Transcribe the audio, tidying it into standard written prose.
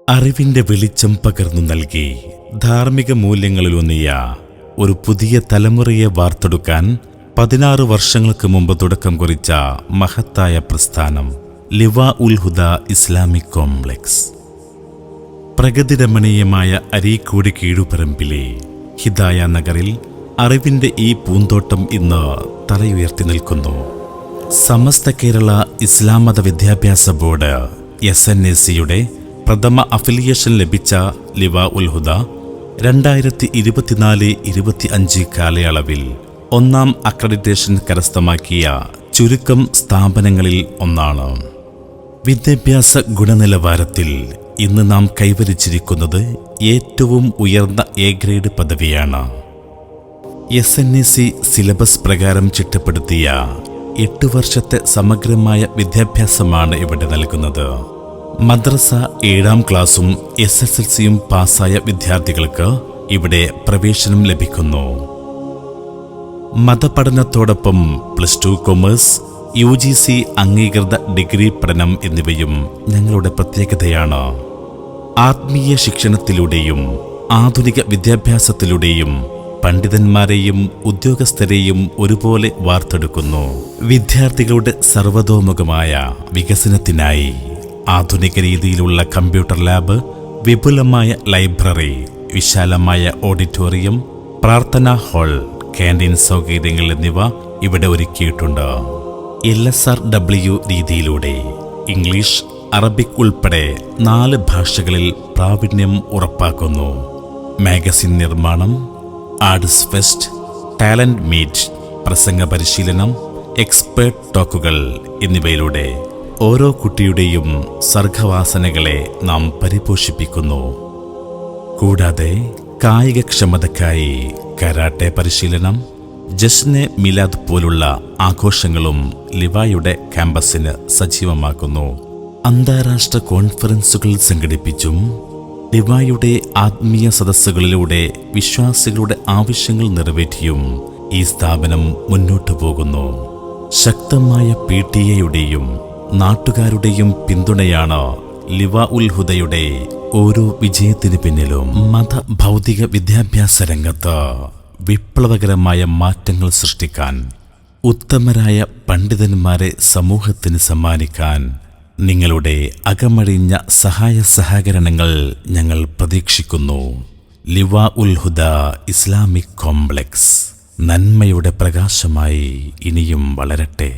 അറിവിന്റെ വെളിച്ചം പകർന്നു നൽകി ധാർമ്മിക മൂല്യങ്ങളിലൂന്നിയ ഒരു പുതിയ തലമുറയെ വാർത്തെടുക്കാൻ 16 വർഷങ്ങൾക്ക് മുമ്പ് തുടക്കം കുറിച്ച മഹത്തായ പ്രസ്ഥാനം ലിവാ ഉൽ ഹുദ ഇസ്ലാമിക് കോംപ്ലക്സ്. പ്രഗതിരമണീയമായ അരീക്കോട് കീഴുപറമ്പിലെ ഹിദായ നഗറിൽ അറിവിന്റെ ഈ പൂന്തോട്ടം ഇന്ന് തലയുയർത്തി നിൽക്കുന്നു. സമസ്ത കേരള ഇസ്ലാം മത വിദ്യാഭ്യാസ ബോർഡ് SNAC-യുടെ പ്രഥമ അഫിലിയേഷൻ ലഭിച്ച ലിവാ ഉൽ ഹുദ 2024-25 കാലയളവിൽ ഒന്നാം അക്രഡിറ്റേഷൻ കരസ്ഥമാക്കിയ ചുരുക്കം സ്ഥാപനങ്ങളിൽ ഒന്നാണ്. വിദ്യാഭ്യാസ ഗുണനിലവാരത്തിൽ ഇന്ന് നാം കൈവരിച്ചിരിക്കുന്നത് ഏറ്റവും ഉയർന്ന A ഗ്രേഡ് പദവിയാണ്. SNAC സിലബസ് പ്രകാരം ചിട്ടപ്പെടുത്തിയ 8 വർഷത്തെ സമഗ്രമായ വിദ്യാഭ്യാസമാണ് ഇവിടെ നൽകുന്നത്. മദ്രസ 7ാം ക്ലാസും SSLCയും പാസ്സായ വിദ്യാർത്ഥികൾക്ക് ഇവിടെ പ്രവേശനം ലഭിക്കുന്നു. മതപഠനത്തോടൊപ്പം +2 കൊമേഴ്സ്, UGC അംഗീകൃത ഡിഗ്രി പഠനം എന്നിവയും ഞങ്ങളുടെ പ്രത്യേകതയാണ്. ആത്മീയ ശിക്ഷണത്തിലൂടെയും ആധുനിക വിദ്യാഭ്യാസത്തിലൂടെയും പണ്ഡിതന്മാരെയും ഉദ്യോഗസ്ഥരെയും ഒരുപോലെ വാർത്തെടുക്കുന്നു. വിദ്യാർത്ഥികളുടെ സർവതോമുഖമായ വികസനത്തിനായി ആധുനിക രീതിയിലുള്ള കമ്പ്യൂട്ടർ ലാബ്, വിപുലമായ ലൈബ്രറി, വിശാലമായ ഓഡിറ്റോറിയം, പ്രാർത്ഥനാ ഹാൾ, ക്യാൻറ്റീൻ സൗകര്യങ്ങൾ എന്നിവ ഇവിടെ ഒരുക്കിയിട്ടുണ്ട്. LSRW രീതിയിലൂടെ ഇംഗ്ലീഷ്, അറബിക് ഉൾപ്പെടെ 4 ഭാഷകളിൽ പ്രാവീണ്യം ഉറപ്പാക്കുന്നു. മാഗസിൻ നിർമ്മാണം, ആർട്സ് ഫെസ്റ്റ്, ടാലന്റ് മീറ്റ്, പ്രസംഗ പരിശീലനം, എക്സ്പേർട്ട് ടോക്കുകൾ എന്നിവയിലൂടെ ഓരോ കുട്ടിയുടെയും സർഗവാസനകളെ നാം പരിപോഷിപ്പിക്കുന്നു. കൂടാതെ കായികക്ഷമതയ്ക്കായി കരാട്ടെ പരിശീലനം, ജശ്നെ മിലാദ് പോലുള്ള ആഘോഷങ്ങളും ലിവായുടെ ക്യാമ്പസിന് സജീവമാക്കുന്നു. അന്താരാഷ്ട്ര കോൺഫറൻസുകൾ സംഘടിപ്പിച്ചും ലിവായുടെ ആത്മീയ സദസ്സുകളിലൂടെ വിശ്വാസികളുടെ ആവശ്യങ്ങൾ നിറവേറ്റിയും ഈ സ്ഥാപനം മുന്നോട്ടു പോകുന്നു. ശക്തമായ PTA-യുടെയും നാട്ടുകാരുടെയും പിന്തുണയാണ് ലിവാ ഉൽ ഹുദയുടെ ഓരോ വിജയത്തിനു പിന്നിലും. ഭൗതിക വിദ്യാഭ്യാസ രംഗത്ത് വിപ്ലവകരമായ മാറ്റങ്ങൾ സൃഷ്ടിക്കാൻ, ഉത്തമരായ പണ്ഡിതന്മാരെ സമൂഹത്തിന് സമ്മാനിക്കാൻ നിങ്ങളുടെ അകമഴിഞ്ഞ സഹായ സഹകരണങ്ങൾ ഞങ്ങൾ പ്രതീക്ഷിക്കുന്നു. ലിവാ ഉൽ ഹുദ ഇസ്ലാമിക് കോംപ്ലക്സ് നന്മയുടെ പ്രകാശമായി ഇനിയും വളരട്ടെ.